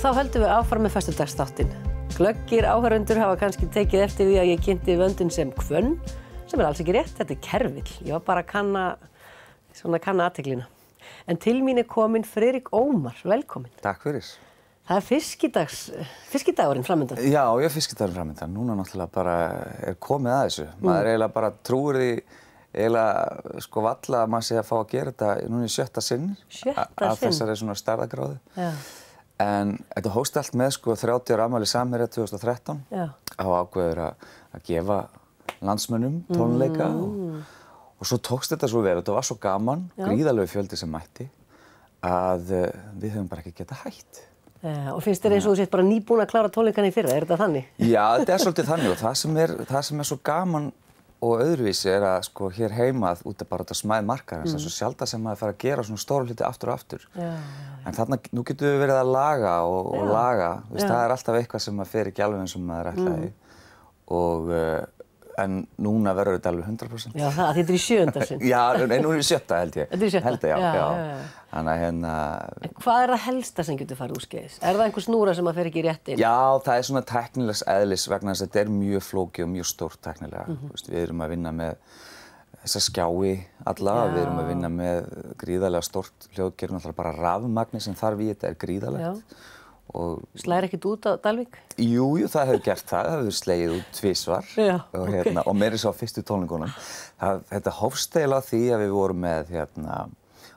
þá höldum við áfram með föstudagsþáttinn. Glöggir áhorfendur hafa kannski tekið eftir því að ég kynnti vöndun sem hvönn, sem alls ekki rétt, þetta kerfill. Ég var bara að kanna athyglina. En til mín kominn Friðrik Ómar, velkominn. Takk fyrir. Það fiskidagurinn framöndan. Já, fiskidagurinn framöndan. Núna náttúrulega bara komið að þessu. Maður eiginlega bara trúir því eiginlega valla að maður sé að fá að gera þetta núna í sjötta sinn. Af þessari svona stærðargráðu. Já. En þetta hófst allt með 30 ára afmæli Samherja 2013. Já. Á ákveður að gefa landsmönnum tónleika og svo tókst þetta svo vel. Þetta var svo gaman, gríðarlegur fjöldi sem mætti, að við höfum bara ekki getað hætt. Og finnst þér eins og þú sért bara nýbúin að klára tónleikana í fyrra, þetta þannig? Já, þetta svolítið þannig og það sem svo gaman og öðruvísi að hér heima út bara út af smæð markaðarins. Það svo sjaldan sem maður fara að gera svona stóra hluti aftur og aftur. En þarna, nú getum við verið að laga og laga. Það alltaf eitthvað sem maður fer ekki alveg eins og maður ætlaði. En núna verður þetta alveg 100%. Já, þetta er í sjöunda sinn. Já, nú er í sjötta held ég. Þetta er í sjötta? Held ég, já. Þannig En hvað er það helsta sem getur farið úrskeiðis? Er það einhver snúra sem fer ekki rétt inn? Já, það er svona tæknilegs eðlis vegna þess að þetta er mjög flókið og mjög stórt tæknilega. Við erum að vinna með þessa skjái alla, við erum að vinna með gríðarlega stórt hljóðkerfi, náttúrulega bara rafmagni sem þarf í þetta gríðarlegt. Slæðir ekkert út á Dalvík? Jú, það hefur gert það hefur slegið út tvisvar og meira svo á fyrstu tónleikunum. Þetta hófst eiginlega á því að við vorum með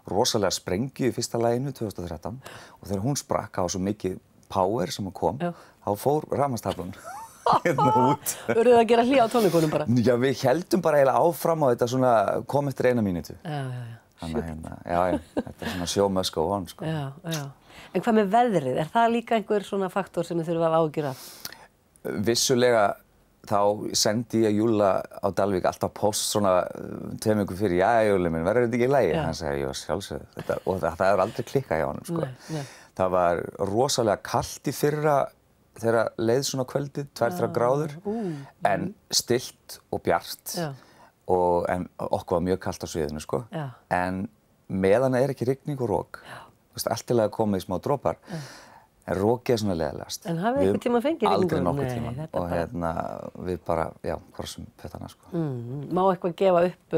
rosalega sprengju í fyrsta laginu 2013 og þegar hún sprakk á svo mikið power sem kom, þá fór rafmagnstaflan út. Voruð þið að gera hlé á tónleikunum bara? Já, við héldum bara eiginlega áfram og þetta kom eftir 1 mínútu. Þannig að þetta er svona show must go on. En hvað með veðrið? Er það líka einhver svona faktor sem þið þurfum að ágjöra? Vissulega þá sendi ég Júlla á Dalvík alltaf post svona 2 vikur fyrir, Júlli minn, verður þetta ekki í lagi? Hann sagði, jú, sjálfsögðu. Og það er aldrei klikkað hjá honum, Það var rosalega kalt í fyrra þegar leið svona kvöldið, 2-3 gráður, en stillt og bjart. En okkur var mjög kalt á sviðinu, En meðan er ekki rigning og rok. Allt til að koma í smá dropar, en rokið er svona leiðilegast. En hafið einhvern tíma fengið rigningu? Aldrei nokkurn tíma. Og við bara, krossum puttana, Má eitthvað gefa upp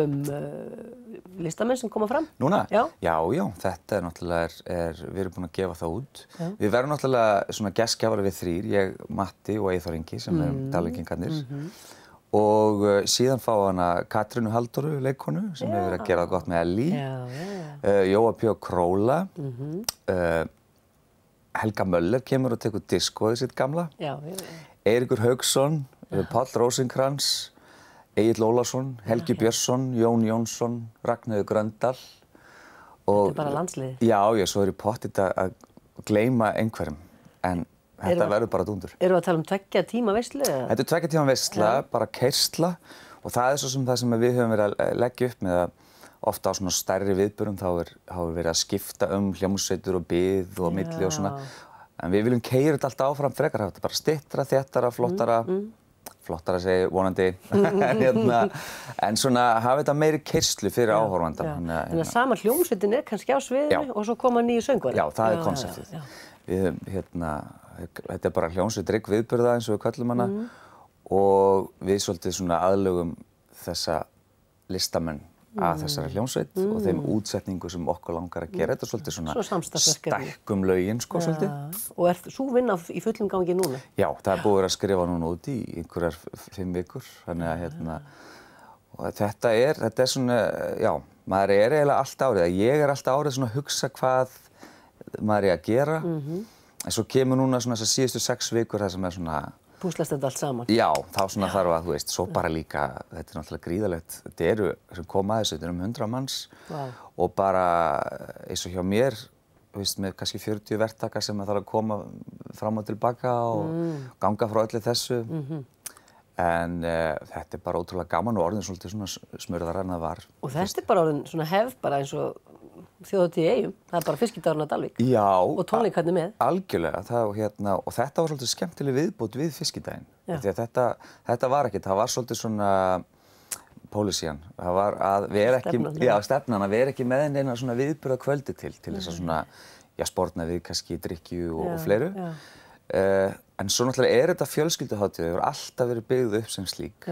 listamenn sem koma fram? Núna? Já, þetta er náttúrulega, við erum búin að gefa það út. Við verðum náttúrulega svona gestgjafar við 3, ég, Matti og Eyþór Ingi, sem Dalvíkingarnir. Og síðan fá hana Katrínu Halldóru, leikkonu, sem hefur verið að gera það gott með Ellie. Jóa P. Króla. Helga Möller kemur og tekur diskóið sitt gamla. Eiríkur Hauksson, Páll Rósinkrans, Egill Ólafsson, Helgi Björnsson, Jón Jónsson, Ragnheiður Gröndal. Þetta er bara landsliðið. Já, svo er ég pottþétt að gleyma einhverjum. En þetta verður bara dúndur. Erum við að tala um 2 tíma veislu? Þetta er 2 tíma veisla, bara keyrsla og það er svo sem það sem við höfum verið að leggja upp með að ofta á svona stærri viðburðum þá hafa verið að skipta hljómsveitur og bið og milli og svona. En við viljum keyra þetta alltaf áfram frekar, þetta bara styttra, þéttara, flottara segi vonandi, en svona hafa þetta meiri keyrslu fyrir áhorfandann. Þannig að sama hljómsveitin er kannski á sviðinu og svo koma nýju söngvarar. Já, það er konseptið. Þetta er bara hljómsveit viðburða eins og við köllum hana og við svolítið svona aðlögum þessa listamenn að þessari hljómsveit og þeim útsetningu sem okkur langar að gera. Þetta er svolítið svona stækkum lögin, Og er sú vinna í fullum gangi núna? Já, það er búið að skrifa núna út í einhverjar 5 vikur. Þannig að þetta er svona, maður er eiginlega allt árið. Ég er alltaf árið svona að hugsa hvað maður er að gera. En svo kemur núna svona þessar síðustu 6 vikur það sem er svona... Púslast þetta allt saman? Já, þá svona þarf að, svo bara líka, þetta er náttúrulega gríðarlegt. Þetta sem koma að þessu, þetta er 100 manns og bara eins og hjá mér, með kannski 40 verktaka sem þarf að koma fram og tilbaka og ganga frá öllu þessu. En þetta er bara ótrúlega gaman og orðin svolítið svona smurðara en það var. Og þetta er bara orðin svona hefð bara eins og þjóðhátíð í Eyjum. Það er bara fiskidagurinn á Dalvík. Já. Og tónleikarnir með. Algjörlega. Og þetta var svolítið skemmtileg viðbót við fiskidaginn. Því að þetta var ekkert, það var svolítið svona pólísían. Það var að vera ekki, stefnan að vera ekki með neina svona viðburðakvöldi til þess að svona sporna við kannski drykkju og fleiru. En svo náttúrulega þetta fjölskylduhátíð, hefur alltaf verið byggð upp sem slík.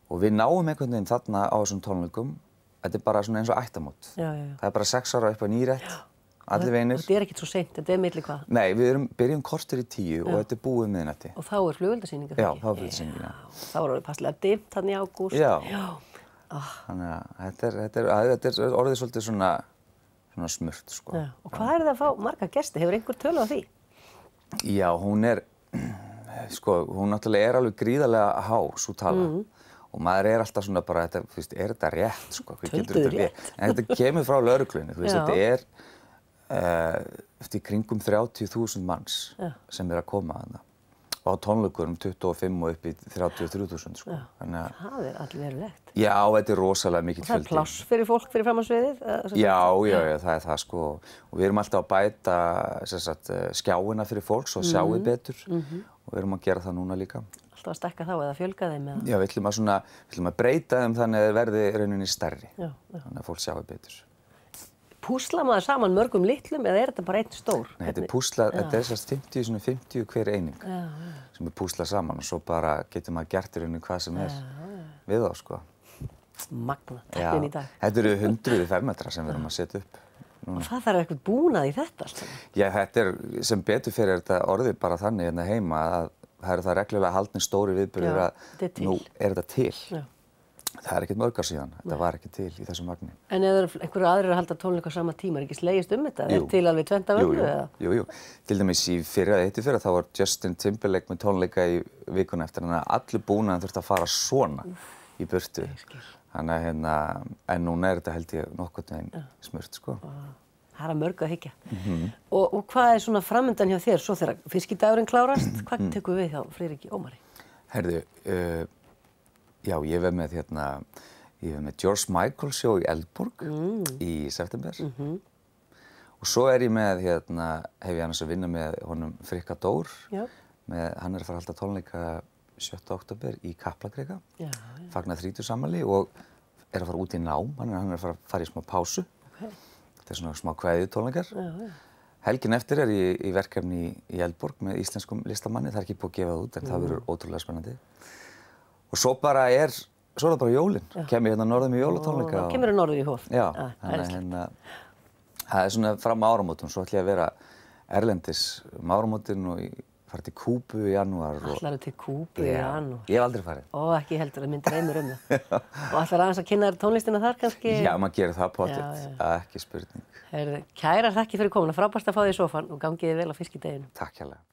Og við náum einhvern veginn þarna á þessum tónleikum, þetta bara svona eins og ættamót. Það bara 6 ára upp á nýrætt, allir vinir. Þetta ekkert svo seint, þetta milli hvað? Nei, við byrjum korter í 10 og þetta búið miðnætti. Og þá flugeldasýningar? Já, þá flugeldasýningar, já. Þá orðið passlega dimmt þarna í ágúst. Já. Þannig að þetta orðið svolítið svona smurt, sko. Og hvað það að fá marga gesti? Hefur einhver tölu á því? Já, hún náttúrulega alveg gríðarlega há, sú tala. Og maður alltaf svona bara, þetta rétt, sko? Tölduðu rétt? En þetta kemur frá lögreglunni, þetta eftir kringum 30.000 manns sem að koma þarna. Og á tónleikum 25 og upp í 33.000, sko. Það allir verulegt. Já, þetta rosalega mikill fjöldi. Og það pláss fyrir fólk fyrir fram á sviðið? Já, það það, sko. Og við erum alltaf að bæta skjáina fyrir fólk, svo sjáið betur. Og við erum að gera það núna líka. Alltaf að stækka þá eða fjölga þeim? Já, við ætlum að breyta þeim þannig að þeir verði rauninni stærri. Þannig að fólk sjáið betur. Púsla maður saman mörgum litlum eða þetta bara einn stór? Nei, þetta 50 hver eining sem púslað saman og svo bara getur maður gert í rauninni hvað sem við þá, sko. Magna, tæknin í dag. Þetta eru 100 fermetrar sem við erum að setja upp. Og það þarf eitthvað búnað í þetta alltaf? Já, þetta sem betur fyrir þetta orðið bara þannig hérna heima að það reglulega haldnir stóri viðburðir að nú þetta til. Það ekkert mörg ár síðan, þetta var ekki til í þessum magni. En ef einhverju aðrir að halda tónleika á sama tíma, ekki slegist þetta? Til alveg 20 völdu eða? Jú. Til dæmis í fyrra þá var Justin Timberlake með tónleika í vikuna eftir, þannig að allir búnaðin þurfti að fara svona í burtu. Þannig að, en núna þetta held ég nokkurn veginn smurt, sko. Það að mörgu að hyggja. Og hvað svona framundan hjá þér, svo þegar fiskidagurinn klárast, hvað tekur við hjá Friðriki Ómari? Heyrðu, já, ég var með George Michael show í Eldborg í september. Og svo ég með, hef ég annars að vinna með honum Frikka Dór. Hann að fara að halda tónleika 7. október í Kaplakrika. Fagna 30-afmæli og að fara út í nám. Hann að fara í smá pásu. Þetta svona smá kveðjutónleikar. Helgin eftir ég í verkefni í Eldborg með íslenskum listamanni. Það ekki búið að gefa það út en það verður ótrúlega spennandi. Og svo er það bara jólin. Kem ég norður með jólatónleika. Kemur norður í Hof? Já, þannig það svona fram á áramótum. Svo ætla ég að vera erlendis áramótin og fara til Kúbu í janúar. Ætlarðu til Kúbu í janúar? Ég hef aldrei farið. Ekki heldur, það minn dreymir það. Og ætlarðu aðeins að kynna þér tónlistina þar kannski? Já, maður gerir það pottet. Ekki spurning. Kærar þakkir fyrir komuna. Frábært að fá þig í sófann og gangi þið vel á fiskideginum. Takk hérlega.